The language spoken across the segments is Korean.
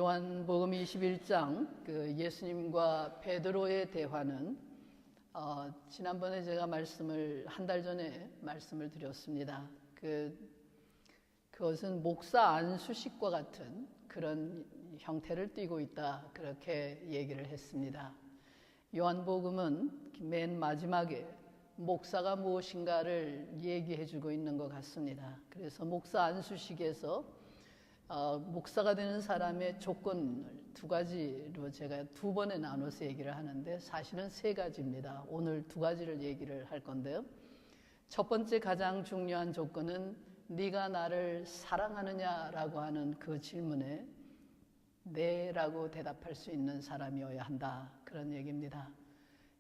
요한복음 21장 그 예수님과 베드로의 대화는 지난번에 제가 한 달 전에 말씀을 드렸습니다. 그것은 목사 안수식과 같은 그런 형태를 띠고 있다, 그렇게 얘기를 했습니다. 요한복음은 맨 마지막에 목사가 무엇인가를 얘기해 주고 있는 것 같습니다. 그래서 목사 안수식에서 목사가 되는 사람의 조건을 두 가지로 제가 두 번에 나눠서 얘기를 하는데 사실은 세 가지입니다. 오늘 두 가지를 얘기를 할 건데요. 첫 번째 가장 중요한 조건은 네가 나를 사랑하느냐라고 하는 그 질문에 네라고 대답할 수 있는 사람이어야 한다, 그런 얘기입니다.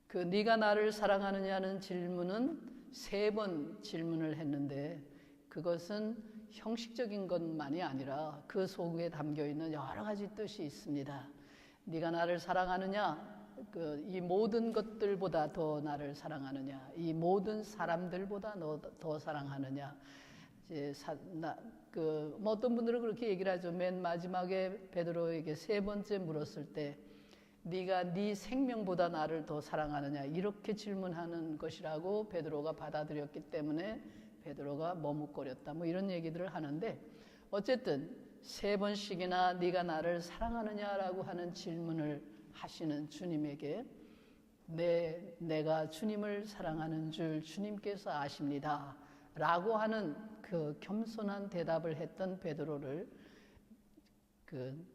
그 네가 나를 사랑하느냐는 질문은 세 번 질문을 했는데 그것은 형식적인 것만이 아니라 그 속에 담겨있는 여러 가지 뜻이 있습니다. 네가 나를 사랑하느냐, 이 모든 것들보다 더 나를 사랑하느냐, 이 모든 사람들보다 너 더 사랑하느냐. 어떤 분들은 그렇게 얘기를 하죠. 맨 마지막에 베드로에게 세 번째 물었을 때 네가 네 생명보다 나를 더 사랑하느냐, 이렇게 질문하는 것이라고 베드로가 받아들였기 때문에 베드로가 머뭇거렸다, 이런 얘기들을 하는데, 어쨌든 세 번씩이나 네가 나를 사랑하느냐라고 하는 질문을 하시는 주님에게 내가 주님을 사랑하는 줄 주님께서 아십니다 라고 하는 그 겸손한 대답을 했던 베드로를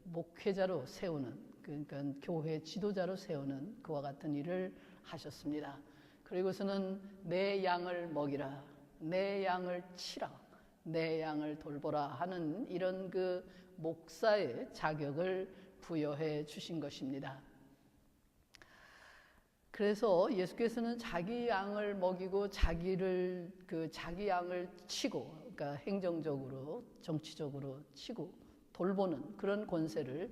목회자로 세우는, 그러니까 교회 지도자로 세우는 그와 같은 일을 하셨습니다. 그리고서는 내 양을 먹이라, 내 양을 치라, 내 양을 돌보라 하는 이런 그 목사의 자격을 부여해 주신 것입니다. 그래서 예수께서는 자기 양을 먹이고 자기 양을 치고, 그러니까 행정적으로 정치적으로 치고 돌보는 그런 권세를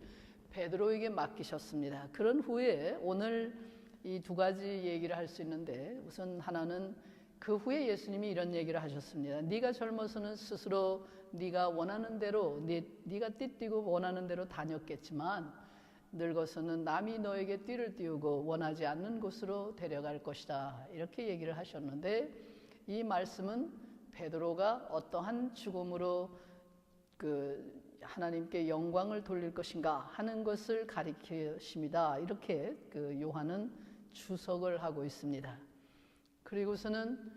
베드로에게 맡기셨습니다. 그런 후에 오늘 이 두 가지 얘기를 할 수 있는데, 우선 하나는 그 후에 예수님이 이런 얘기를 하셨습니다. 네가 젊어서는 스스로 네가 원하는 대로, 네가 띠뛰고 원하는 대로 다녔겠지만 늙어서는 남이 너에게 띠를 띄우고 원하지 않는 곳으로 데려갈 것이다, 이렇게 얘기를 하셨는데, 이 말씀은 베드로가 어떠한 죽음으로 하나님께 영광을 돌릴 것인가 하는 것을 가리키십니다. 이렇게 요한은 주석을 하고 있습니다. 그리고서는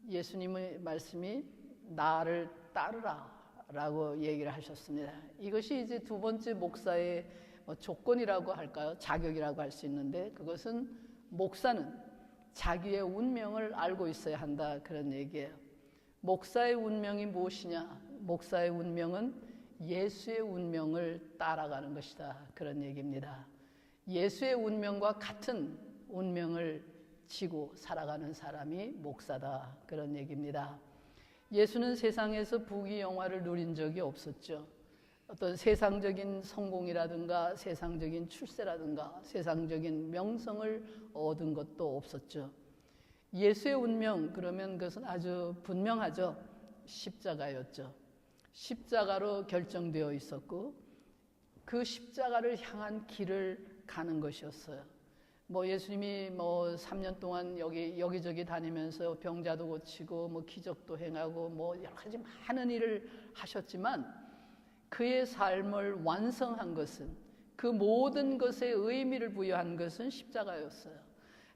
예수님의 말씀이 나를 따르라 라고 얘기를 하셨습니다. 이것이 이제 두 번째 목사의 조건이라고 할까요? 자격이라고 할 수 있는데, 그것은 목사는 자기의 운명을 알고 있어야 한다, 그런 얘기예요. 목사의 운명이 무엇이냐? 목사의 운명은 예수의 운명을 따라가는 것이다, 그런 얘기입니다. 예수의 운명과 같은 운명을 지고 살아가는 사람이 목사다, 그런 얘기입니다. 예수는 세상에서 부귀영화를 누린 적이 없었죠. 어떤 세상적인 성공이라든가 세상적인 출세라든가 세상적인 명성을 얻은 것도 없었죠. 예수의 운명, 그러면 그것은 아주 분명하죠. 십자가였죠. 십자가로 결정되어 있었고 그 십자가를 향한 길을 가는 것이었어요. 예수님이 3년 동안 여기저기 다니면서 병자도 고치고 기적도 행하고 여러 가지 많은 일을 하셨지만 그의 삶을 완성한 것은, 그 모든 것에 의미를 부여한 것은 십자가였어요.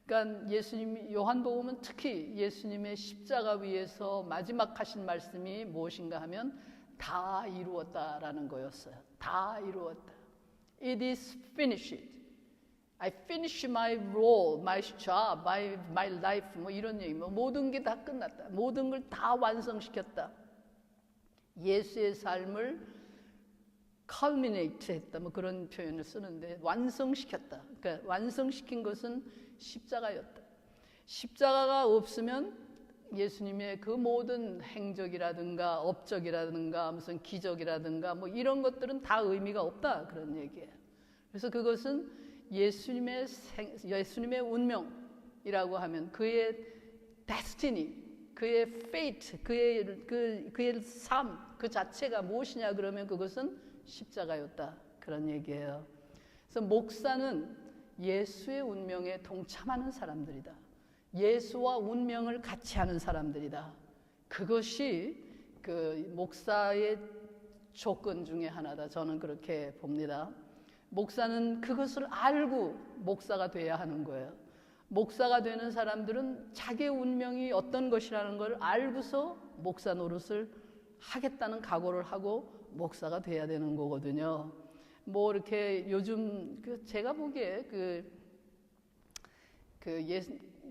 그러니까 요한복음은 특히 예수님의 십자가 위에서 마지막 하신 말씀이 무엇인가 하면 다 이루었다라는 거였어요. 다 이루었다. It is finished. I finish my role, my job, my life, 이런 얘기. 모든 게 다 끝났다. 모든 걸 다 완성시켰다. 예수의 삶을 culminate 했다, 그런 표현을 쓰는데, 완성시켰다. 그러니까 완성시킨 것은 십자가였다. 십자가가 없으면 예수님의 그 모든 행적이라든가 업적이라든가 무슨 기적이라든가 이런 것들은 다 의미가 없다, 그런 얘기예요. 그래서 그것은 예수님의 운명이라고 하면 그의 destiny, 그의 fate, 그의 삶 그 자체가 무엇이냐 그러면 그것은 십자가였다, 그런 얘기예요. 그래서 목사는 예수의 운명에 동참하는 사람들이다. 예수와 운명을 같이 하는 사람들이다. 그것이 그 목사의 조건 중에 하나다. 저는 그렇게 봅니다. 목사는 그것을 알고 목사가 돼야 하는 거예요. 목사가 되는 사람들은 자기의 운명이 어떤 것이라는 걸 알고서 목사 노릇을 하겠다는 각오를 하고 목사가 돼야 되는 거거든요. 뭐 이렇게 요즘 제가 보기에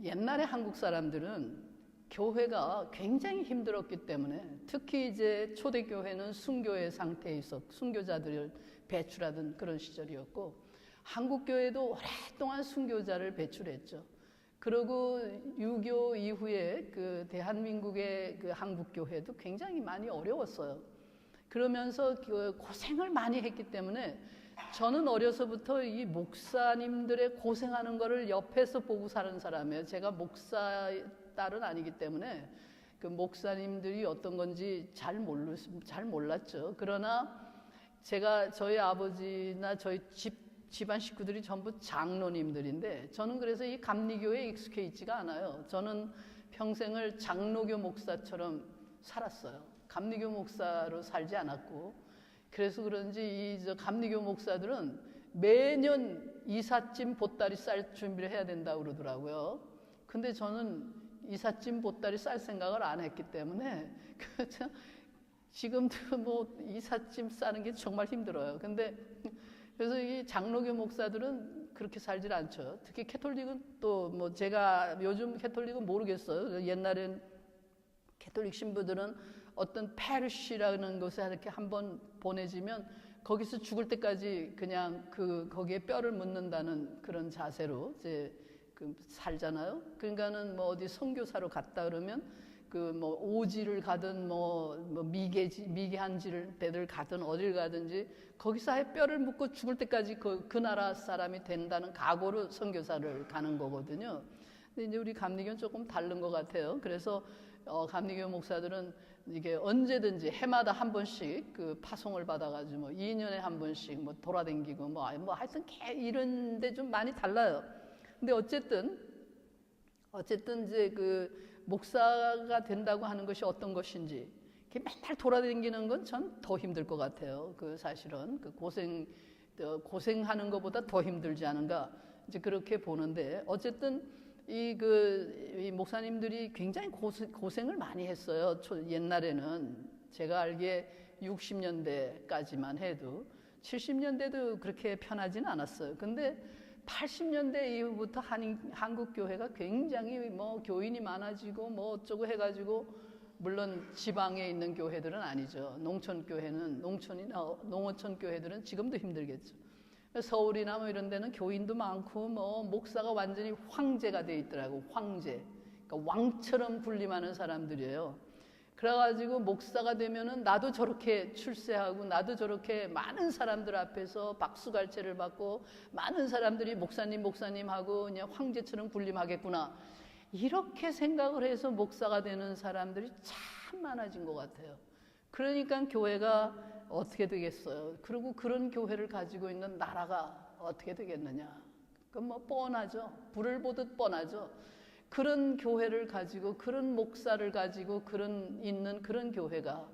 옛날에 한국 사람들은 교회가 굉장히 힘들었기 때문에 특히 이제 초대교회는 순교의 상태에 있어 순교자들을 배출하던 그런 시절이었고 한국 교회도 오랫동안 순교자를 배출했죠. 그리고 6.25 이후에 그 대한민국의 그 한국 교회도 굉장히 많이 어려웠어요. 그러면서 그 고생을 많이 했기 때문에 저는 어려서부터 이 목사님들의 고생하는 거를 옆에서 보고 사는 사람이에요. 제가 목사 딸은 아니기 때문에 그 목사님들이 어떤 건지 잘 몰랐죠. 그러나 제가 저희 아버지나 저희 집안 식구들이 전부 장로님들인데 저는 그래서 이 감리교에 익숙해 있지가 않아요. 저는 평생을 장로교 목사처럼 살았어요. 감리교 목사로 살지 않았고 그래서 그런지 이 감리교 목사들은 매년 이삿짐 보따리 쌀 준비를 해야 된다고 그러더라고요. 근데 저는 이삿짐 보따리 쌀 생각을 안 했기 때문에 지금도 뭐 이삿짐 싸는 게 정말 힘들어요. 근데 그래서 이 장로교 목사들은 그렇게 살질 않죠. 특히 캐톨릭은 또 뭐 제가 요즘 캐톨릭은 모르겠어요. 옛날엔 캐톨릭 신부들은 어떤 페르시라는 곳에 이렇게 한번 보내지면 거기서 죽을 때까지 그냥 거기에 뼈를 묻는다는 그런 자세로 이제 살잖아요. 그러니까는 뭐 어디 선교사로 갔다 그러면 뭐 오지를 가든 뭐 미개한지를 데를 가든 어딜 가든지 거기서 아예 뼈를 묻고 죽을 때까지 그 나라 사람이 된다는 각오로 선교사를 가는 거거든요. 근데 이제 우리 감리교는 조금 다른 것 같아요. 그래서 감리교 목사들은 이게 언제든지 해마다 한 번씩 그 파송을 받아가지고 뭐 2년에 한 번씩 뭐 돌아다니고 뭐 하여튼 이런데 좀 많이 달라요. 근데 어쨌든 이제 그 목사가 된다고 하는 것이 어떤 것인지 이렇게 맨날 돌아다니는 건 전 더 힘들 것 같아요. 사실은 고생하는 것보다 더 힘들지 않은가 이제 그렇게 보는데 어쨌든 이 목사님들이 굉장히 고생을 많이 했어요. 옛날에는 제가 알기에 60년대까지만 해도 70년대도 그렇게 편하지는 않았어요. 근데 80년대 이후부터 한국 교회가 굉장히 뭐 교인이 많아지고 뭐 어쩌고 해가지고 물론 지방에 있는 교회들은 아니죠. 농촌 교회들은 지금도 힘들겠죠. 서울이나 뭐 이런 데는 교인도 많고 뭐 목사가 완전히 황제가 돼 있더라고. 황제. 그러니까 왕처럼 군림하는 사람들이에요. 그래가지고 목사가 되면은 나도 저렇게 출세하고 나도 저렇게 많은 사람들 앞에서 박수갈채를 받고 많은 사람들이 목사님 하고 그냥 황제처럼 군림하겠구나. 이렇게 생각을 해서 목사가 되는 사람들이 참 많아진 것 같아요. 그러니까 교회가 어떻게 되겠어요? 그리고 그런 교회를 가지고 있는 나라가 어떻게 되겠느냐? 그건 뭐 뻔하죠. 불을 보듯 뻔하죠. 그런 교회를 가지고 그런 목사를 가지고 있는 그런 교회가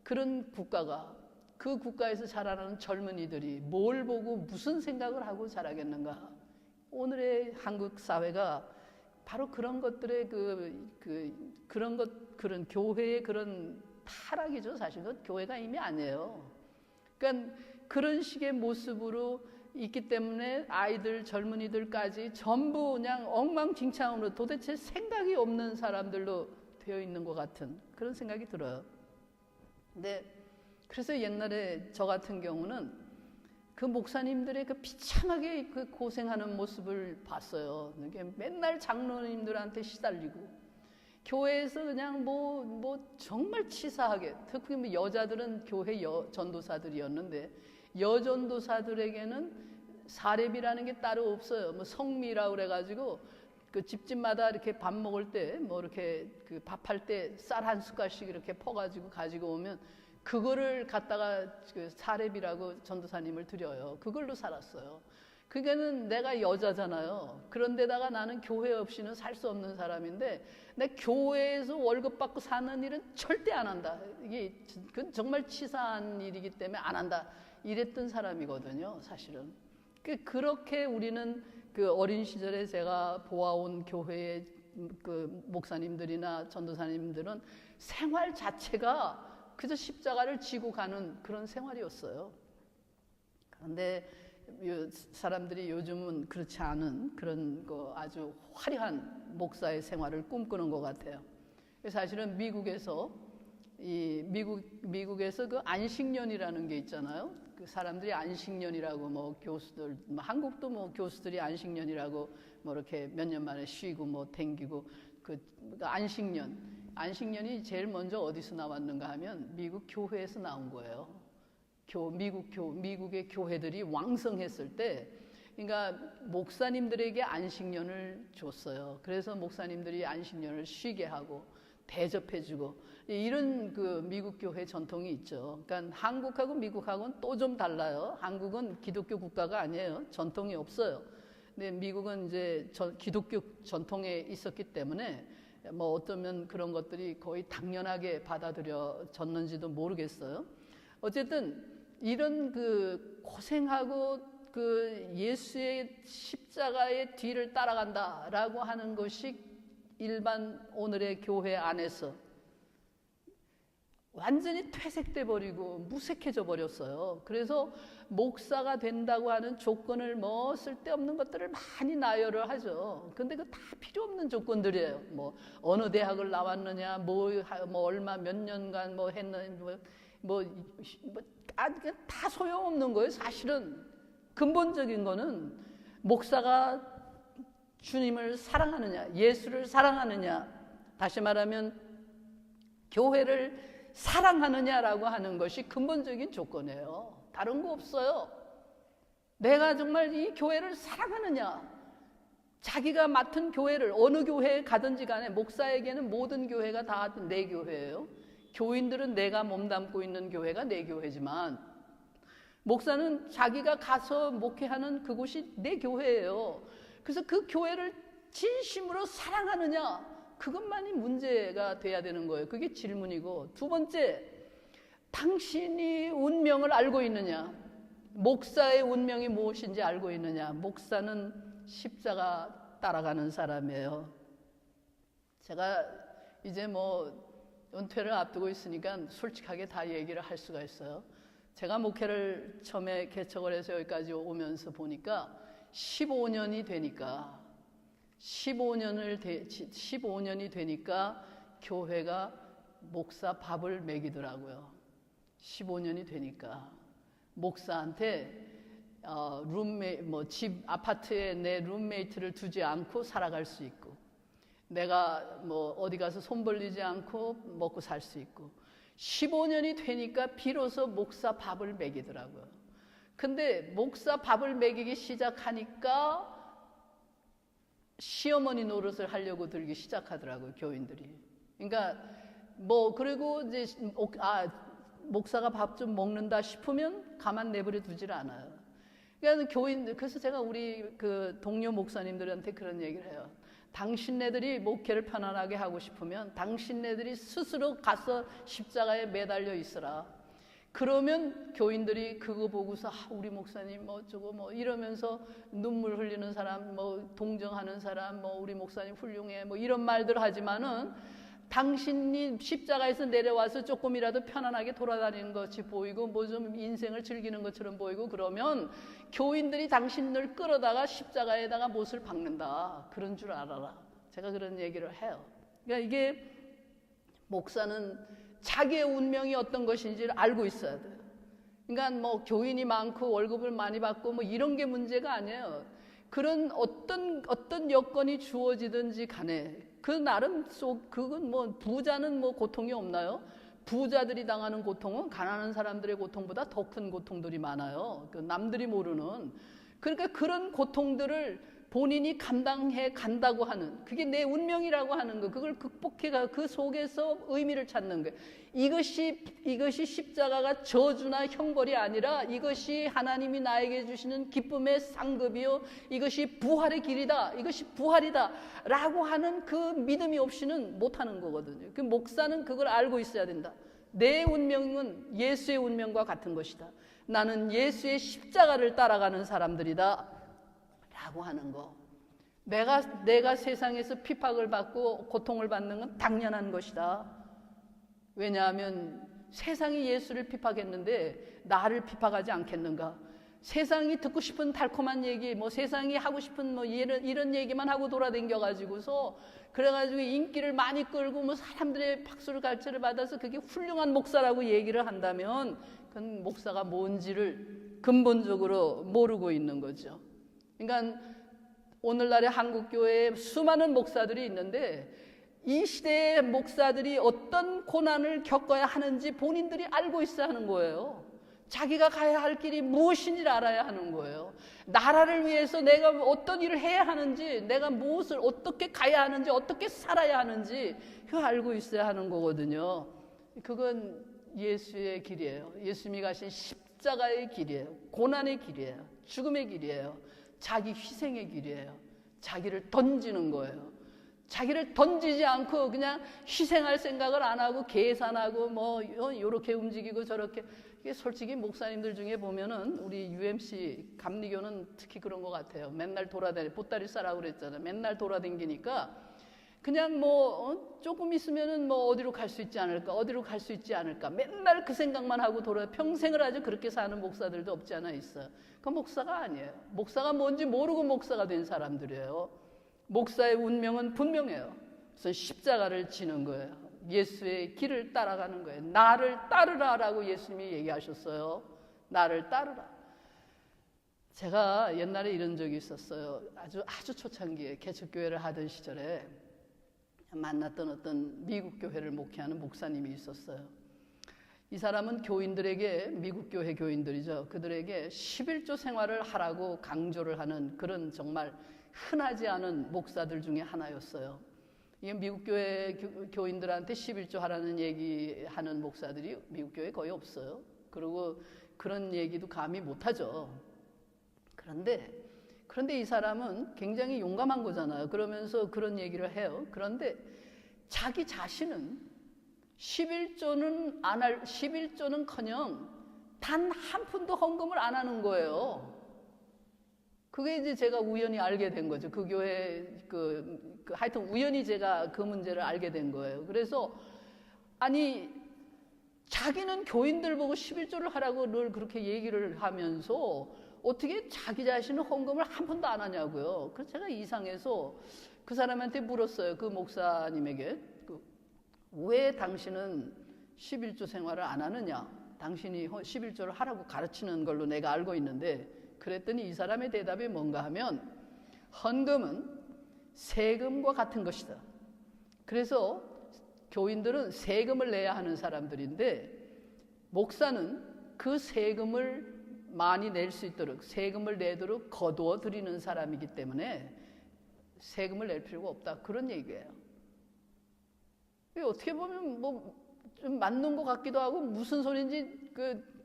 그런 국가가 그 국가에서 자라나는 젊은이들이 뭘 보고 무슨 생각을 하고 자라겠는가? 오늘의 한국 사회가 바로 그런 것들의 그런 교회의 그런 타락이죠. 사실 그 교회가 이미 아니에요. 그러니까 그런 식의 모습으로 있기 때문에 아이들, 젊은이들까지 전부 그냥 엉망진창으로 도대체 생각이 없는 사람들로 되어 있는 것 같은 그런 생각이 들어요. 근데 그래서 옛날에 저 같은 경우는 그 목사님들의 그 비참하게 그 고생하는 모습을 봤어요. 맨날 장로님들한테 시달리고 교회에서 그냥 뭐 정말 치사하게 특히 뭐 여자들은 교회 전도사들이었는데 여전도사들에게는 사례비라는 게 따로 없어요. 뭐 성미라고 그래가지고 그 집집마다 이렇게 밥 먹을 때 뭐 이렇게 그 밥할 때 쌀 한 숟갈씩 이렇게 퍼가지고 가지고 오면 그거를 갖다가 그 사렙이라고 전도사님을 드려요. 그걸로 살았어요. 그게는 내가 여자잖아요. 그런데다가 나는 교회 없이는 살 수 없는 사람인데 내 교회에서 월급 받고 사는 일은 절대 안 한다. 이게 그건 정말 치사한 일이기 때문에 안 한다. 이랬던 사람이거든요, 사실은. 그렇게 우리는 그 어린 시절에 제가 보아온 교회의 그 목사님들이나 전도사님들은 생활 자체가 그저 십자가를 지고 가는 그런 생활이었어요. 그런데 사람들이 요즘은 그렇지 않은 그런 거 아주 화려한 목사의 생활을 꿈꾸는 것 같아요. 사실은 미국에서 미국에서 그 안식년이라는 게 있잖아요. 그 사람들이 안식년이라고 뭐 교수들, 뭐 한국도 뭐 교수들이 안식년이라고 뭐 이렇게 몇 년 만에 쉬고 뭐 댕기고 그 안식년이 제일 먼저 어디서 나왔는가 하면 미국 교회에서 나온 거예요. 미국의 교회들이 왕성했을 때, 그러니까 목사님들에게 안식년을 줬어요. 그래서 목사님들이 안식년을 쉬게 하고 대접해주고 이런 그 미국 교회 전통이 있죠. 그러니까 한국하고 미국하고는 또 좀 달라요. 한국은 기독교 국가가 아니에요. 전통이 없어요. 근데 미국은 이제 기독교 전통에 있었기 때문에 뭐 어쩌면 그런 것들이 거의 당연하게 받아들여졌는지도 모르겠어요. 어쨌든 이런 그 고생하고 그 예수의 십자가의 뒤를 따라간다라고 하는 것이 일반 오늘의 교회 안에서 완전히 퇴색돼 버리고 무색해져 버렸어요. 그래서 목사가 된다고 하는 조건을 뭐 쓸데없는 것들을 많이 나열을 하죠. 근데 그 다 필요 없는 조건들이에요. 뭐 어느 대학을 나왔느냐, 뭐 얼마 몇 년간 뭐 했느냐, 다 소용없는 거예요. 사실은 근본적인 거는 목사가 주님을 사랑하느냐, 예수를 사랑하느냐, 다시 말하면 교회를 사랑하느냐라고 하는 것이 근본적인 조건이에요. 다른 거 없어요. 내가 정말 이 교회를 사랑하느냐, 자기가 맡은 교회를 어느 교회에 가든지 간에 목사에게는 모든 교회가 다 내 교회예요. 교인들은 내가 몸담고 있는 교회가 내 교회지만 목사는 자기가 가서 목회하는 그곳이 내 교회예요. 그래서 그 교회를 진심으로 사랑하느냐, 그것만이 문제가 돼야 되는 거예요. 그게 질문이고, 두 번째, 당신이 운명을 알고 있느냐, 목사의 운명이 무엇인지 알고 있느냐. 목사는 십자가 따라가는 사람이에요. 제가 이제 뭐 은퇴를 앞두고 있으니까 솔직하게 다 얘기를 할 수가 있어요. 제가 목회를 처음에 개척을 해서 여기까지 오면서 보니까 15년이 되니까 교회가 목사 밥을 먹이더라고요. 15년이 되니까 목사한테 집 아파트에 내 룸메이트를 두지 않고 살아갈 수 있고, 내가 뭐 어디 가서 손 벌리지 않고 먹고 살 수 있고, 15년이 되니까 비로소 목사 밥을 먹이더라고요. 근데 목사 밥을 먹이기 시작하니까 시어머니 노릇을 하려고 들기 시작하더라고요, 교인들이. 그러니까 뭐 그리고 이제 목사가 밥 좀 먹는다 싶으면 가만 내버려 두질 않아요. 그러니까 그래서 제가 우리 그 동료 목사님들한테 그런 얘기를 해요. 당신네들이 목회를 편안하게 하고 싶으면 당신네들이 스스로 가서 십자가에 매달려 있어라. 그러면 교인들이 그거 보고서 우리 목사님 뭐 어쩌고 뭐 이러면서 눈물 흘리는 사람, 뭐 동정하는 사람, 뭐 우리 목사님 훌륭해 뭐 이런 말들 하지만은 당신이 십자가에서 내려와서 조금이라도 편안하게 돌아다니는 것이 보이고 뭐 좀 인생을 즐기는 것처럼 보이고 그러면 교인들이 당신을 끌어다가 십자가에다가 못을 박는다. 그런 줄 알아라. 제가 그런 얘기를 해요. 그러니까 이게 목사는 자기의 운명이 어떤 것인지를 알고 있어야 돼요. 그러니까 뭐 교인이 많고 월급을 많이 받고 뭐 이런 게 문제가 아니에요. 그런 어떤 여건이 주어지든지 간에 그 나름 그건 뭐 부자는 뭐 고통이 없나요? 부자들이 당하는 고통은 가난한 사람들의 고통보다 더 큰 고통들이 많아요. 그 남들이 모르는. 그러니까 그런 고통들을 본인이 감당해 간다고 하는, 그게 내 운명이라고 하는 거, 그걸 극복해가 그 속에서 의미를 찾는 거예요. 이것이 십자가가 저주나 형벌이 아니라 이것이 하나님이 나에게 주시는 기쁨의 상급이요, 이것이 부활의 길이다, 이것이 부활이다 라고 하는 그 믿음이 없이는 못하는 거거든요. 그 목사는 그걸 알고 있어야 된다. 내 운명은 예수의 운명과 같은 것이다. 나는 예수의 십자가를 따라가는 사람들이다 라고 하는 거. 내가 세상에서 핍박을 받고 고통을 받는 건 당연한 것이다. 왜냐하면 세상이 예수를 핍박했는데 나를 핍박하지 않겠는가? 세상이 듣고 싶은 달콤한 얘기, 뭐 세상이 하고 싶은 뭐 이런 얘기만 하고 돌아다녀가지고서 그래가지고 인기를 많이 끌고 뭐 사람들의 박수를 갈채를 받아서 그게 훌륭한 목사라고 얘기를 한다면 그건 목사가 뭔지를 근본적으로 모르고 있는 거죠. 그러니까 오늘날의 한국교회에 수많은 목사들이 있는데 이 시대의 목사들이 어떤 고난을 겪어야 하는지 본인들이 알고 있어야 하는 거예요. 자기가 가야 할 길이 무엇인지를 알아야 하는 거예요. 나라를 위해서 내가 어떤 일을 해야 하는지, 내가 무엇을 어떻게 가야 하는지, 어떻게 살아야 하는지 그거 알고 있어야 하는 거거든요. 그건 예수의 길이에요. 예수님이 가신 십자가의 길이에요. 고난의 길이에요. 죽음의 길이에요. 자기 희생의 길이에요. 자기를 던지는 거예요. 자기를 던지지 않고 그냥 희생할 생각을 안 하고 계산하고 뭐 요렇게 움직이고 저렇게. 이게 솔직히 목사님들 중에 보면은 우리 UMC 감리교는 특히 그런 것 같아요. 맨날 보따리 싸라고 그랬잖아요. 맨날 돌아다니니까 그냥 뭐 조금 있으면은 뭐 어디로 갈 수 있지 않을까, 어디로 갈 수 있지 않을까, 맨날 그 생각만 하고 평생을 아주 그렇게 사는 목사들도 없지 않아 있어요. 그 목사가 아니에요. 목사가 뭔지 모르고 목사가 된 사람들이에요. 목사의 운명은 분명해요. 그래서 십자가를 지는 거예요. 예수의 길을 따라가는 거예요. 나를 따르라라고 예수님이 얘기하셨어요. 나를 따르라. 제가 옛날에 이런 적이 있었어요. 아주 초창기에 개척교회를 하던 시절에 만났던 어떤 미국 교회를 목회하는 목사님이 있었어요. 이 사람은 교인들에게, 미국 교회 교인들이죠, 그들에게 11조 생활을 하라고 강조를 하는 그런 정말 흔하지 않은 목사들 중에 하나였어요. 이게 미국 교회 교인들한테 11조 하라는 얘기하는 목사들이 미국 교회에 거의 없어요. 그리고 그런 얘기도 감히 못하죠. 그런데 이 사람은 굉장히 용감한 거잖아요. 그러면서 그런 얘기를 해요. 그런데 자기 자신은 11조는커녕 단 한 푼도 헌금을 안 하는 거예요. 그게 이제 제가 우연히 알게 된 거죠. 그 교회 하여튼 우연히 제가 그 문제를 알게 된 거예요. 그래서 아니 자기는 교인들 보고 11조를 하라고 늘 그렇게 얘기를 하면서 어떻게 자기 자신은 헌금을 한 푼도 안 하냐고요. 그래서 제가 이상해서 그 사람한테 물었어요. 그 목사님에게 왜 당신은 11조 생활을 안 하느냐? 당신이 11조를 하라고 가르치는 걸로 내가 알고 있는데, 그랬더니 이 사람의 대답이 뭔가 하면 헌금은 세금과 같은 것이다. 그래서 교인들은 세금을 내야 하는 사람들인데 목사는 그 세금을 많이 낼 수 있도록, 세금을 내도록 거두어 드리는 사람이기 때문에 세금을 낼 필요가 없다. 그런 얘기예요. 어떻게 보면 뭐 좀 맞는 것 같기도 하고 무슨 소리인지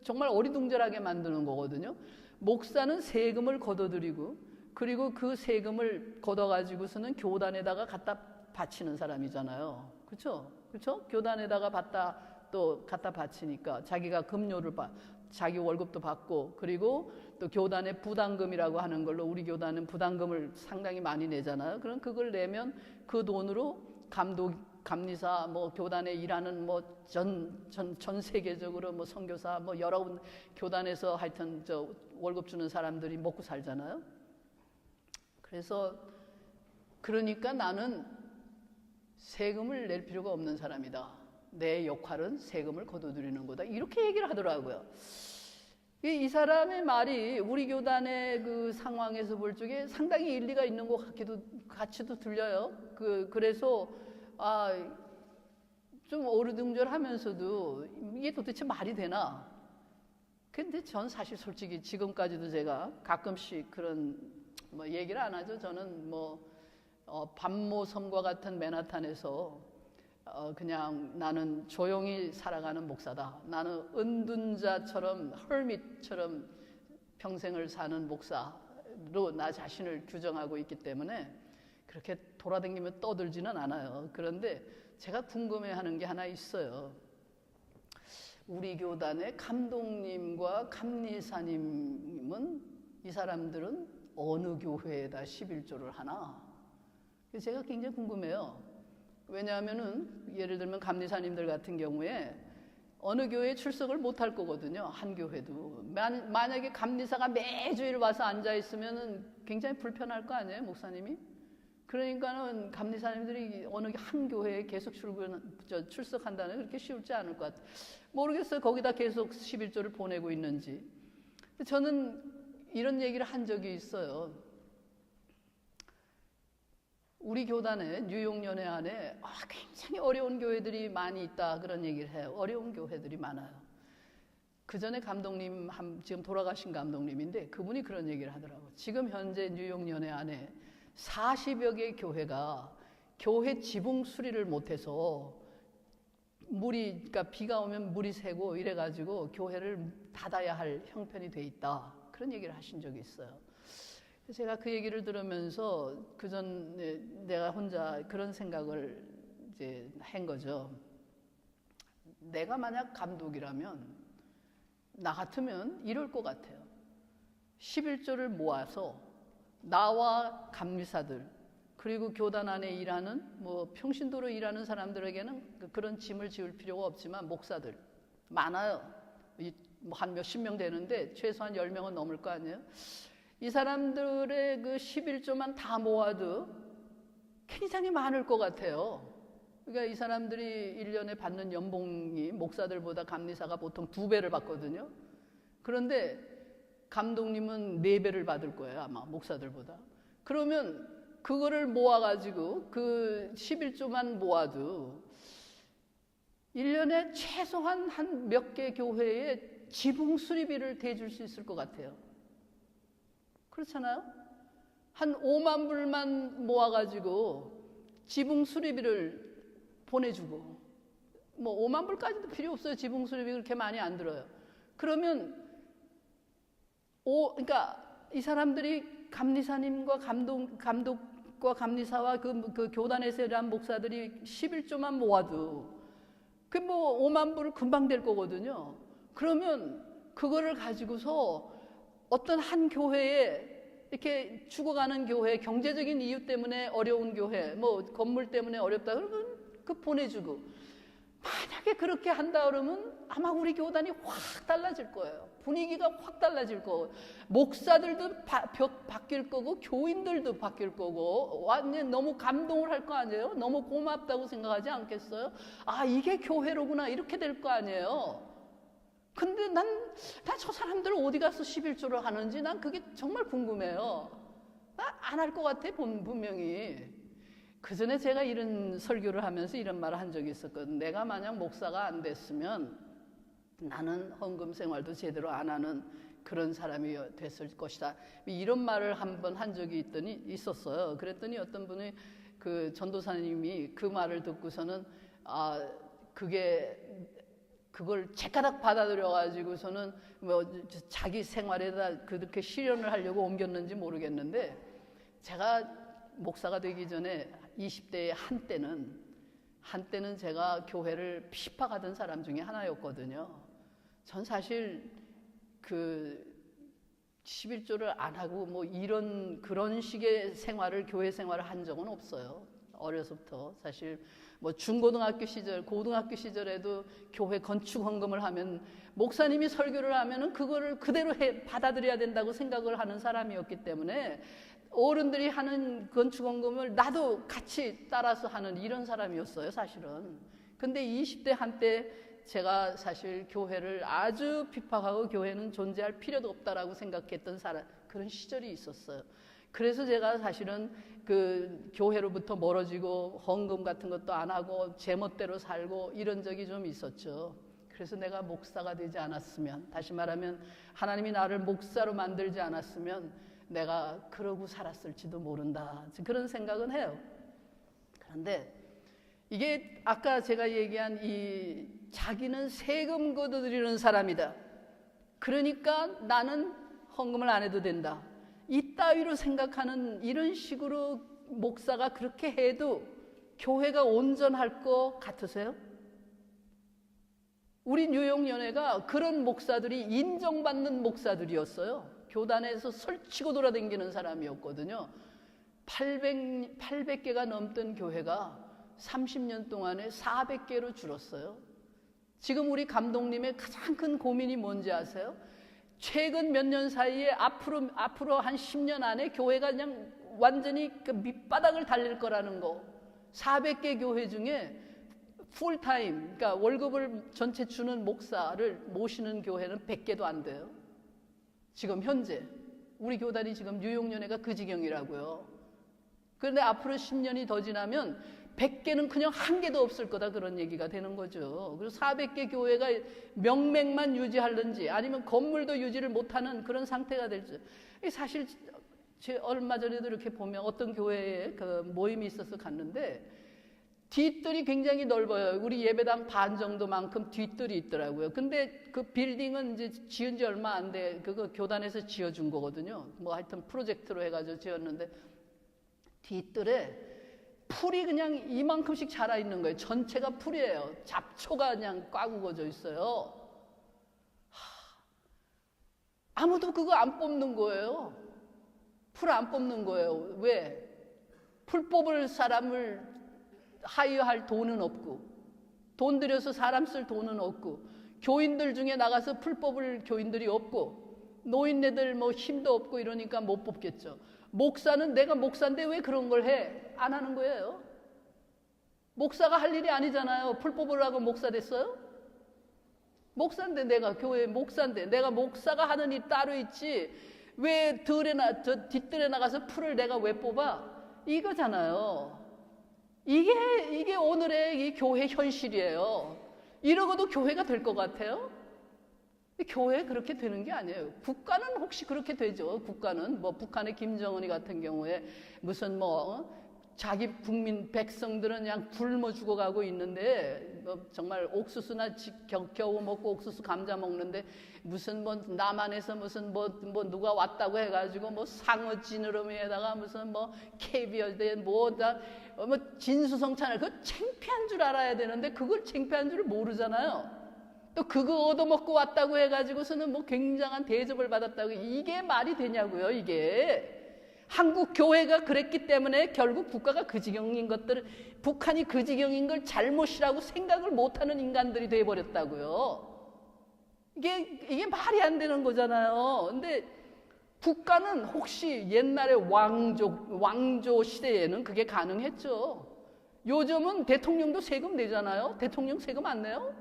정말 어리둥절하게 만드는 거거든요. 목사는 세금을 걷어들이고 그리고 그 세금을 걷어가지고서는 교단에다가 갖다 바치는 사람이잖아요. 그렇죠? 교단에다가 갖다 바치니까 자기가 급료를 자기 월급도 받고, 그리고 또 교단의 부담금이라고 하는 걸로, 우리 교단은 부담금을 상당히 많이 내잖아요. 그럼 그걸 내면 그 돈으로 감리사, 뭐 교단에 일하는 뭐 전 세계적으로 뭐 선교사, 뭐 여러 교단에서 하여튼 월급 주는 사람들이 먹고 살잖아요. 그러니까 나는 세금을 낼 필요가 없는 사람이다. 내 역할은 세금을 거둬들이는 거다. 이렇게 얘기를 하더라고요. 이 사람의 말이 우리 교단의 그 상황에서 볼 적에 상당히 일리가 있는 것 같이도 들려요. 그래서 좀 어리둥절하면서도 이게 도대체 말이 되나? 근데 전 사실 솔직히 지금까지도 제가 가끔씩 그런 뭐 얘기를 안 하죠. 저는 반모섬과 같은 맨하탄에서 그냥 나는 조용히 살아가는 목사다. 나는 은둔자처럼 헐밋처럼 평생을 사는 목사로 나 자신을 규정하고 있기 때문에 그렇게 돌아다니며 떠들지는 않아요. 그런데 제가 궁금해하는 게 하나 있어요. 우리 교단의 감독님과 감리사님은 이 사람들은 어느 교회에다 11조를 하나? 제가 굉장히 궁금해요. 왜냐하면은 예를 들면 감리사님들 같은 경우에 어느 교회에 출석을 못할 거거든요. 한 교회도. 만약에 감리사가 매주일 와서 앉아 있으면은 굉장히 불편할 거 아니에요, 목사님이? 그러니까는 감리사님들이 어느 한 교회에 계속 출석한다는 게 그렇게 쉽지 않을 것 같아요. 모르겠어요. 거기다 계속 11조를 보내고 있는지. 저는 이런 얘기를 한 적이 있어요. 우리 교단에 뉴욕연회 안에 굉장히 어려운 교회들이 많이 있다 그런 얘기를 해요. 어려운 교회들이 많아요. 그 전에 감독님, 지금 돌아가신 감독님인데 그분이 그런 얘기를 하더라고요. 지금 현재 뉴욕연회 안에 40여 개 교회가 교회 지붕 수리를 못해서 그러니까 비가 오면 물이 새고 이래가지고 교회를 닫아야 할 형편이 돼 있다. 그런 얘기를 하신 적이 있어요. 제가 그 얘기를 들으면서 그전에 내가 혼자 그런 생각을 이제 한 거죠. 내가 만약 감독이라면 나 같으면 이럴 것 같아요. 11조를 모아서 나와 감리사들 그리고 교단 안에 일하는 평신도로 일하는 사람들에게는 그런 짐을 지울 필요가 없지만 목사들 많아요. 한 몇십 명 되는데 최소한 10명은 넘을 거 아니에요. 이 사람들의 그 11조만 다 모아도 굉장히 많을 것 같아요. 그러니까 이 사람들이 1년에 받는 연봉이 목사들보다 감리사가 보통 2배를 받거든요. 그런데 감독님은 4배를 받을 거예요, 아마 목사들보다. 그러면 그거를 모아가지고 그 11조만 모아도 1년에 최소한 한 몇 개 교회에 지붕 수리비를 대줄 수 있을 것 같아요. 그렇잖아요? 한 5만 불만 모아가지고 지붕 수리비를 보내주고 5만 불까지도 필요 없어요. 지붕 수리비 그렇게 많이 안 들어요. 그러면 그러니까 이 사람들이 감리사님과 감독과 감리사와 그 교단에서 일한 목사들이 11조만 모아도 5만 불 금방 될 거거든요. 그러면 그거를 가지고서 어떤 한 교회에 이렇게 죽어가는 교회, 경제적인 이유 때문에 어려운 교회, 건물 때문에 어렵다 그러면 그 보내주고 만약에 그렇게 한다 그러면 아마 우리 교단이 확 달라질 거예요. 분위기가 확 달라질 거고 목사들도 바뀔 거고 교인들도 바뀔 거고 완전 너무 감동을 할 거 아니에요? 너무 고맙다고 생각하지 않겠어요? 아 이게 교회로구나 이렇게 될 거 아니에요? 근데 난 저 사람들 어디 가서 11조를 하는지 난 그게 정말 궁금해요. 나 안 할 것 같아 분명히. 그 전에 제가 이런 설교를 하면서 이런 말을 한 적이 있었거든. 내가 만약 목사가 안 됐으면 나는 헌금 생활도 제대로 안 하는 그런 사람이 됐을 것이다. 이런 말을 한번 한 적이 있었어요. 그랬더니 어떤 분이 그 전도사님이 그 말을 듣고서는 그걸 제가닥 받아들여가지고서는 자기 생활에다 그렇게 실현을 하려고 옮겼는지 모르겠는데 제가 목사가 되기 전에 20대의 한때는 제가 교회를 핍박하던 사람 중에 하나였거든요. 전 사실 그 11조를 안 하고 그런 식의 교회 생활을 한 적은 없어요. 어려서부터 사실 중고등학교 시절, 고등학교 시절에도 교회 건축 헌금을 하면 목사님이 설교를 하면은 그거를 그대로 받아들여야 된다고 생각을 하는 사람이었기 때문에 어른들이 하는 건축 헌금을 나도 같이 따라서 하는 이런 사람이었어요, 사실은. 근데 20대 한때 제가 사실 교회를 아주 핍박하고 교회는 존재할 필요도 없다라고 생각했던 그런 시절이 있었어요. 그래서 제가 사실은 그 교회로부터 멀어지고 헌금 같은 것도 안 하고 제멋대로 살고 이런 적이 좀 있었죠. 그래서 내가 목사가 되지 않았으면, 다시 말하면 하나님이 나를 목사로 만들지 않았으면 내가 그러고 살았을지도 모른다. 그런 생각은 해요. 그런데 이게 아까 제가 얘기한 이 자기는 세금 걷어들이는 사람이다. 그러니까 나는 헌금을 안 해도 된다. 이따위로 생각하는 이런 식으로 목사가 그렇게 해도 교회가 온전할 것 같으세요? 우리 뉴욕연회가 그런 목사들이 인정받는 목사들이었어요. 교단에서 설치고 돌아다니는 사람이었거든요. 800개가 넘던 교회가 30년 동안에 400개로 줄었어요. 지금 우리 감독님의 가장 큰 고민이 뭔지 아세요? 최근 몇 년 사이에 앞으로 한 10년 안에 교회가 그냥 완전히 그 밑바닥을 달릴 거라는 거. 400개 교회 중에 풀타임, 그러니까 월급을 전체 주는 목사를 모시는 교회는 100개도 안 돼요. 지금 현재 우리 교단이 지금 뉴욕연회가 그 지경이라고요. 그런데 앞으로 10년이 더 지나면 100개는 그냥 한 개도 없을 거다, 그런 얘기가 되는 거죠. 그래서 400개 교회가 명맥만 유지하는지 아니면 건물도 유지를 못하는 그런 상태가 될지. 사실 얼마 전에도 이렇게 보면 어떤 교회에 그 모임이 있어서 갔는데 뒷뜰이 굉장히 넓어요. 우리 예배당 반 정도만큼 뒷뜰이 있더라고요. 근데 그 빌딩은 이제 지은 지 얼마 안 돼. 그거 교단에서 지어준 거거든요. 뭐 하여튼 프로젝트로 해가지고 지었는데 뒷뜰에 풀이 그냥 이만큼씩 자라 있는 거예요. 전체가 풀이에요. 잡초가 그냥 꽉 우거져 있어요. 아무도 그거 안 뽑는 거예요. 풀 안 뽑는 거예요. 왜? 풀 뽑을 사람을 하이어할 돈은 없고, 돈 들여서 사람 쓸 돈은 없고, 교인들 중에 나가서 풀 뽑을 교인들이 없고, 노인네들 뭐 힘도 없고 이러니까 못 뽑겠죠. 목사는 내가 목사인데 왜 그런 걸 해? 안 하는 거예요. 목사가 할 일이 아니잖아요. 풀 뽑으라고 목사 됐어요? 목사인데, 내가 교회 목사인데 내가 목사가 하는 일 따로 있지 왜 뒷뜰에 나가서 풀을 내가 왜 뽑아? 이거잖아요. 이게 오늘의 이 교회 현실이에요. 이러고도 교회가 될 것 같아요? 교회 그렇게 되는 게 아니에요. 국가는 혹시 그렇게 되죠. 국가는 뭐 북한의 김정은이 같은 경우에 무슨 자기 국민 백성들은 그냥 굶어 죽어가고 있는데 뭐 정말 옥수수나 겨우 먹고 옥수수 감자 먹는데 무슨 뭐 남한에서 무슨 뭐 누가 왔다고 해가지고 뭐 상어 지느러미에다가 무슨 뭐 캐비어에 뭐 진수성찬을 그거 창피한 줄 알아야 되는데 그걸 창피한 줄 모르잖아요. 또 그거 얻어먹고 왔다고 해가지고서는 뭐 굉장한 대접을 받았다고. 이게 말이 되냐고요. 이게 한국 교회가 그랬기 때문에 결국 국가가 그 지경인 것들을, 북한이 그 지경인 걸 잘못이라고 생각을 못하는 인간들이 돼버렸다고요. 이게 말이 안 되는 거잖아요. 근데 국가는 혹시 옛날에 왕조 시대에는 그게 가능했죠. 요즘은 대통령도 세금 내잖아요. 대통령 세금 안 내요?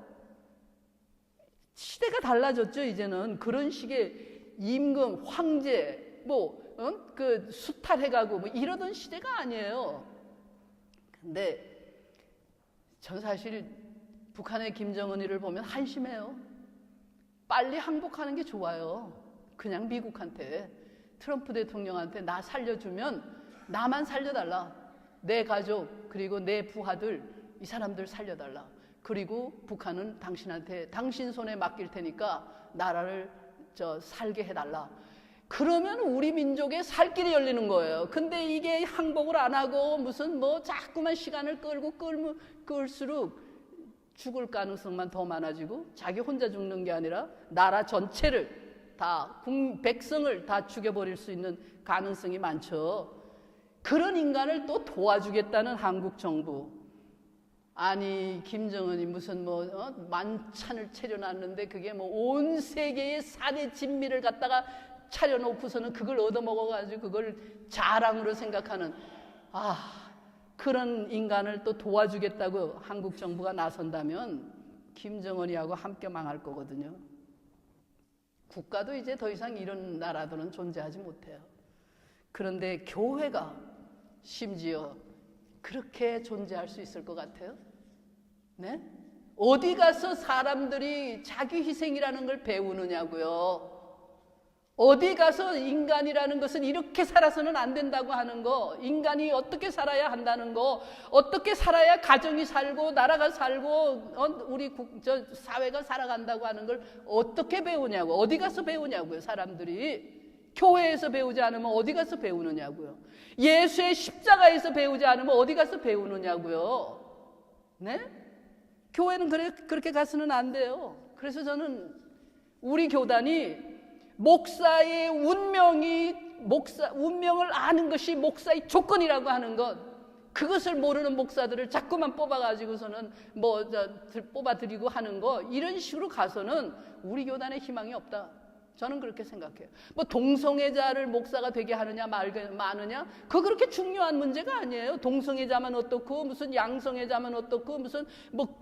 시대가 달라졌죠. 이제는 그런 식의 임금, 황제, 그 수탈해가고 뭐 이러던 시대가 아니에요. 근데 전 사실 북한의 김정은이를 보면 한심해요. 빨리 항복하는 게 좋아요. 그냥 미국한테, 트럼프 대통령한테 나 살려주면 나만 살려달라. 내 가족 그리고 내 부하들 이 사람들 살려달라. 그리고 북한은 당신한테, 당신 손에 맡길 테니까 나라를 살게 해달라. 그러면 우리 민족의 살 길이 열리는 거예요. 근데 이게 항복을 안 하고 무슨 자꾸만 시간을 끌수록 죽을 가능성만 더 많아지고 자기 혼자 죽는 게 아니라 나라 전체를 다, 백성을 다 죽여버릴 수 있는 가능성이 많죠. 그런 인간을 또 도와주겠다는 한국 정부. 아니 김정은이 무슨 만찬을 차려놨는데 그게 온 세계의 4대 진미를 갖다가 차려놓고서는 그걸 얻어먹어가지고 그걸 자랑으로 생각하는 그런 인간을 또 도와주겠다고 한국 정부가 나선다면 김정은이하고 함께 망할 거거든요. 국가도 이제 더 이상 이런 나라들은 존재하지 못해요. 그런데 교회가 심지어 그렇게 존재할 수 있을 것 같아요? 네? 어디 가서 사람들이 자기 희생이라는 걸 배우느냐고요. 어디 가서 인간이라는 것은 이렇게 살아서는 안 된다고 하는 거, 인간이 어떻게 살아야 한다는 거, 어떻게 살아야 가정이 살고 나라가 살고 우리 사회가 살아간다고 하는 걸 어떻게 배우냐고, 어디 가서 배우냐고요. 사람들이 교회에서 배우지 않으면 어디 가서 배우느냐고요. 예수의 십자가에서 배우지 않으면 어디 가서 배우느냐고요. 네? 교회는 그렇게 가서는 안 돼요. 그래서 저는 우리 교단이 목사의 운명을 아는 것이 목사의 조건이라고 하는 것, 그것을 모르는 목사들을 자꾸만 뽑아가지고서는 뽑아드리고 하는 거, 이런 식으로 가서는 우리 교단에 희망이 없다. 저는 그렇게 생각해요. 동성애자를 목사가 되게 하느냐 마느냐, 그거 그렇게 중요한 문제가 아니에요. 동성애자면 어떻고, 무슨 양성애자면 어떻고, 무슨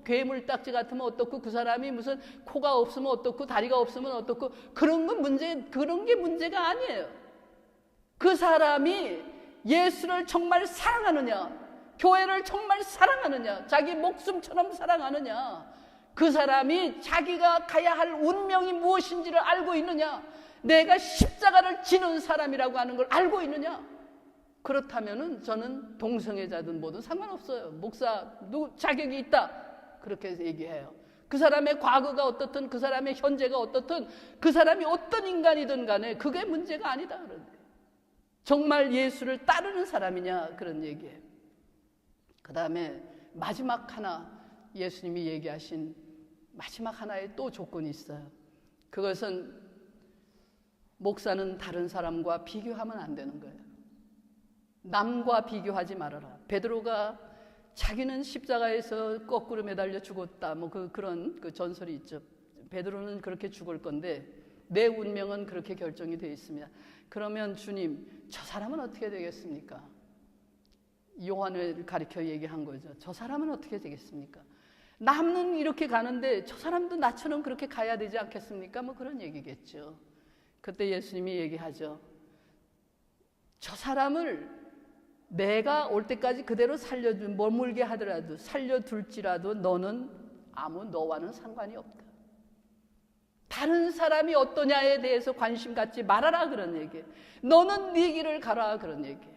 괴물 딱지 같으면 어떻고, 그 사람이 무슨 코가 없으면 어떻고, 다리가 없으면 어떻고, 그런 게 문제가 아니에요. 그 사람이 예수를 정말 사랑하느냐, 교회를 정말 사랑하느냐, 자기 목숨처럼 사랑하느냐, 그 사람이 자기가 가야 할 운명이 무엇인지를 알고 있느냐, 내가 십자가를 지는 사람이라고 하는 걸 알고 있느냐. 그렇다면은 저는 동성애자든 뭐든 상관없어요. 목사 자격이 있다, 그렇게 얘기해요. 그 사람의 과거가 어떻든, 그 사람의 현재가 어떻든, 그 사람이 어떤 인간이든 간에 그게 문제가 아니다, 그런 정말 예수를 따르는 사람이냐, 그런 얘기예요. 그 다음에 마지막 하나, 예수님이 얘기하신 마지막 하나의 또 조건이 있어요. 그것은 목사는 다른 사람과 비교하면 안 되는 거예요. 남과 비교하지 말아라. 베드로가 자기는 십자가에서 거꾸로 매달려 죽었다, 그런 전설이 있죠. 베드로는 그렇게 죽을 건데 내 운명은 그렇게 결정이 되어 있습니다. 그러면 주님, 저 사람은 어떻게 되겠습니까? 요한을 가리켜 얘기한 거죠. 저 사람은 어떻게 되겠습니까? 남은 이렇게 가는데 저 사람도 나처럼 그렇게 가야 되지 않겠습니까? 그런 얘기겠죠. 그때 예수님이 얘기하죠. 저 사람을 내가 올 때까지 그대로 머물게 하더라도, 살려둘지라도 너는 너와는 상관이 없다. 다른 사람이 어떠냐에 대해서 관심 갖지 말아라, 그런 얘기예요. 너는 네 길을 가라, 그런 얘기예요.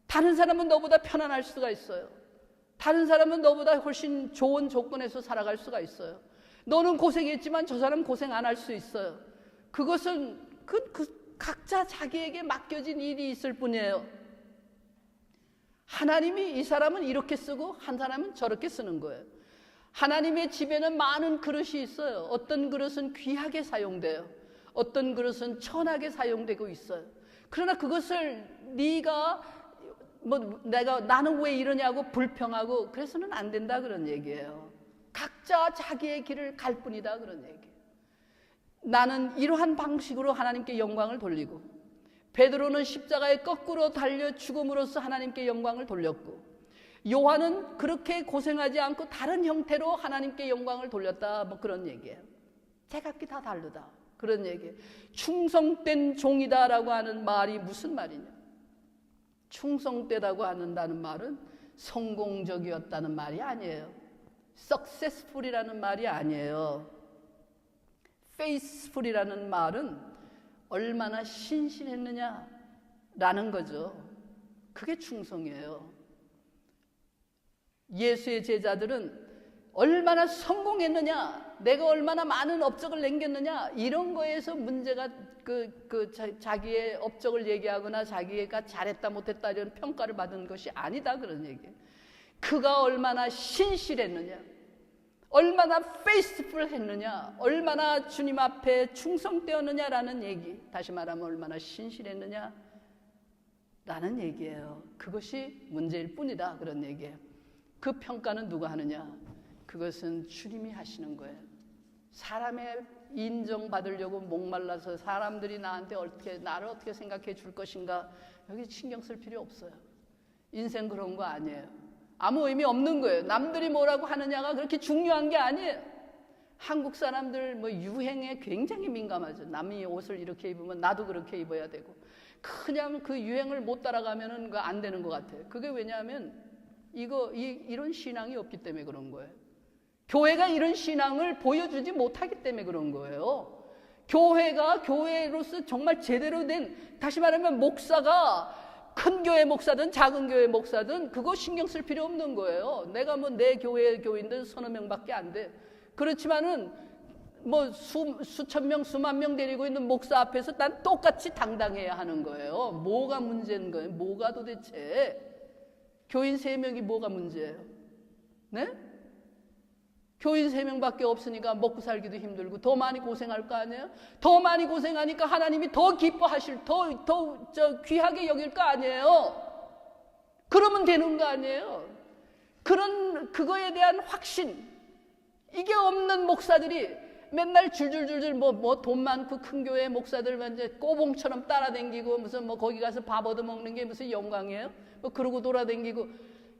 다른 사람은 너보다 편안할 수가 있어요. 다른 사람은 너보다 훨씬 좋은 조건에서 살아갈 수가 있어요. 너는 고생했지만 저 사람 고생 안 할 수 있어요. 그것은 각자 자기에게 맡겨진 일이 있을 뿐이에요. 하나님이 이 사람은 이렇게 쓰고 한 사람은 저렇게 쓰는 거예요. 하나님의 집에는 많은 그릇이 있어요. 어떤 그릇은 귀하게 사용돼요. 어떤 그릇은 천하게 사용되고 있어요. 그러나 그것을 나는 왜 이러냐고 불평하고 그래서는 안 된다, 그런 얘기예요. 각자 자기의 길을 갈 뿐이다, 그런 얘기예요. 나는 이러한 방식으로 하나님께 영광을 돌리고, 베드로는 십자가에 거꾸로 달려 죽음으로써 하나님께 영광을 돌렸고, 요한은 그렇게 고생하지 않고 다른 형태로 하나님께 영광을 돌렸다, 그런 얘기예요. 제각기 다 다르다, 그런 얘기예요. 충성된 종이다라고 하는 말이 무슨 말이냐? 충성되다고 한다는 말은 성공적이었다는 말이 아니에요. successful이라는 말이 아니에요. faithful이라는 말은 얼마나 신실했느냐라는 거죠. 그게 충성이에요. 예수의 제자들은 얼마나 성공했느냐, 내가 얼마나 많은 업적을 남겼느냐, 이런 거에서 문제가 자기의 업적을 얘기하거나 자기가 잘했다 못했다 이런 평가를 받은 것이 아니다, 그런 얘기예요. 그가 얼마나 신실했느냐, 얼마나 페이스풀 했느냐, 얼마나 주님 앞에 충성되었느냐라는 얘기, 다시 말하면 얼마나 신실했느냐 라는 얘기예요. 그것이 문제일 뿐이다, 그런 얘기예요. 그 평가는 누가 하느냐? 그것은 주님이 하시는 거예요. 사람의 인정받으려고 목말라서 사람들이 나를 어떻게 생각해 줄 것인가, 여기 신경 쓸 필요 없어요. 인생 그런 거 아니에요. 아무 의미 없는 거예요. 남들이 뭐라고 하느냐가 그렇게 중요한 게 아니에요. 한국 사람들 유행에 굉장히 민감하죠. 남이 옷을 이렇게 입으면 나도 그렇게 입어야 되고, 그냥 그 유행을 못 따라가면은 안 되는 것 같아요. 그게 왜냐하면 이런 신앙이 없기 때문에 그런 거예요. 교회가 이런 신앙을 보여주지 못하기 때문에 그런 거예요. 교회가 교회로서 정말 제대로 된, 다시 말하면 목사가 큰 교회 목사든 작은 교회 목사든 그거 신경 쓸 필요 없는 거예요. 내가 뭐 내 교회 교인들 서너 명밖에 안 돼. 그렇지만은 뭐 수천 명, 수만 명 데리고 있는 목사 앞에서 난 똑같이 당당해야 하는 거예요. 뭐가 문제인 거예요? 뭐가 도대체? 교인 3명이 뭐가 문제예요? 네? 교인 3명밖에 없으니까 먹고 살기도 힘들고 더 많이 고생할 거 아니에요? 더 많이 고생하니까 하나님이 더 기뻐하실, 더 귀하게 여길 거 아니에요? 그러면 되는 거 아니에요? 그거에 대한 확신, 이게 없는 목사들이 맨날 줄줄줄줄 뭐 돈 많고 큰 교회 목사들 이제 꼬봉처럼 따라다니고 무슨 뭐 거기 가서 밥 얻어먹는 게 무슨 영광이에요? 뭐 그러고 돌아다니고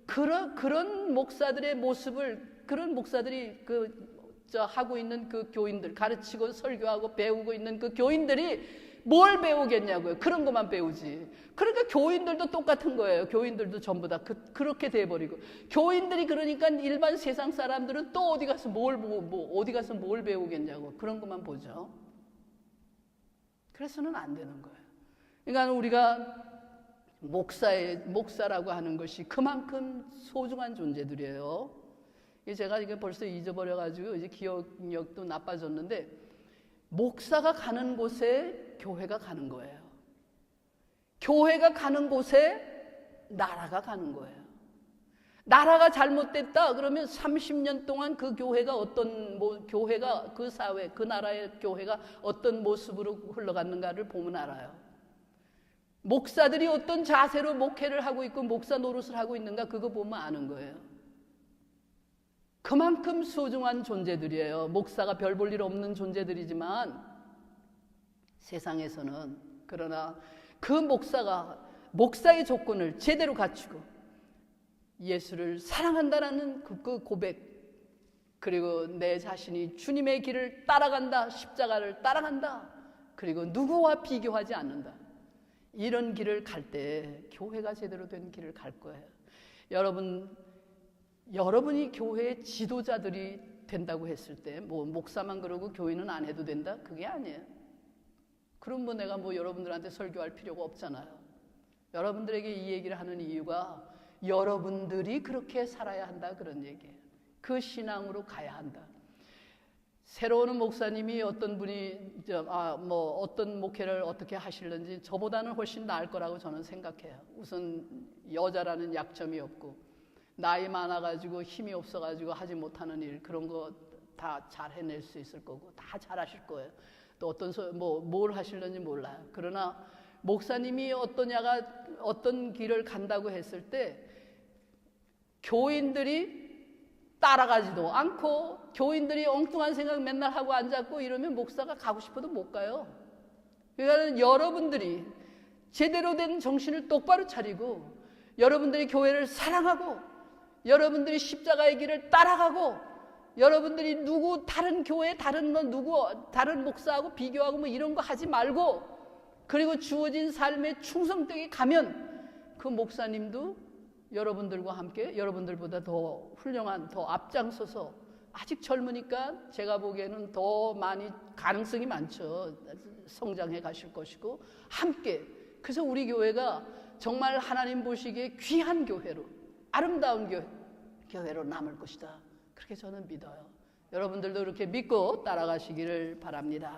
그런 목사들의 모습을, 그런 목사들이 하고 있는 그 교인들, 가르치고 설교하고 배우고 있는 그 교인들이 뭘 배우겠냐고요. 그런 것만 배우지. 그러니까 교인들도 똑같은 거예요. 교인들도 전부 다 그렇게 돼버리고, 교인들이 그러니까 일반 세상 사람들은 또 어디 가서 뭘 배우겠냐고. 그런 것만 보죠. 그래서는 안 되는 거예요. 그러니까 우리가 목사라고 하는 것이 그만큼 소중한 존재들이에요. 제가 이게 벌써 잊어버려가지고 이제 기억력도 나빠졌는데, 목사가 가는 곳에 교회가 가는 거예요. 교회가 가는 곳에 나라가 가는 거예요. 나라가 잘못됐다 그러면 30년 동안 그 교회가 교회가 그 사회, 그 나라의 교회가 어떤 모습으로 흘러갔는가를 보면 알아요. 목사들이 어떤 자세로 목회를 하고 있고 목사 노릇을 하고 있는가, 그거 보면 아는 거예요. 그만큼 소중한 존재들이에요. 목사가 별 볼 일 없는 존재들이지만 세상에서는, 그러나 그 목사의 조건을 제대로 갖추고 예수를 사랑한다라는 그 고백, 그리고 내 자신이 주님의 길을 따라간다, 십자가를 따라간다, 그리고 누구와 비교하지 않는다, 이런 길을 갈 때 교회가 제대로 된 길을 갈 거예요. 여러분이 교회의 지도자들이 된다고 했을 때, 뭐 목사만 그러고 교인은 안 해도 된다? 그게 아니에요. 그럼 뭐 내가 여러분들한테 설교할 필요가 없잖아요. 여러분들에게 이 얘기를 하는 이유가 여러분들이 그렇게 살아야 한다, 그런 얘기예요. 그 신앙으로 가야 한다. 새로 오는 목사님이 어떤 분이 어떤 목회를 어떻게 하실는지 저보다는 훨씬 나을 거라고 저는 생각해요. 우선 여자라는 약점이 없고, 나이 많아가지고 힘이 없어가지고 하지 못하는 일, 그런 거 다 잘 해낼 수 있을 거고 다 잘하실 거예요. 또 뭘 하실는지 몰라요. 그러나 목사님이 어떤 길을 간다고 했을 때 교인들이 따라가지도 않고, 교인들이 엉뚱한 생각 맨날 하고 앉았고 이러면 목사가 가고 싶어도 못 가요. 그러니까 여러분들이 제대로 된 정신을 똑바로 차리고, 여러분들이 교회를 사랑하고, 여러분들이 십자가의 길을 따라가고, 여러분들이 다른 교회, 다른 목사하고 비교하고 이런 거 하지 말고, 그리고 주어진 삶에 충성되게 가면 그 목사님도 여러분들과 함께, 여러분들보다 더 훌륭한, 더 앞장서서, 아직 젊으니까 제가 보기에는 더 많이 가능성이 많죠. 성장해 가실 것이고 함께. 그래서 우리 교회가 정말 하나님 보시기에 귀한 교회로, 아름다운 교회로 남을 것이다, 그렇게 저는 믿어요. 여러분들도 이렇게 믿고 따라가시기를 바랍니다.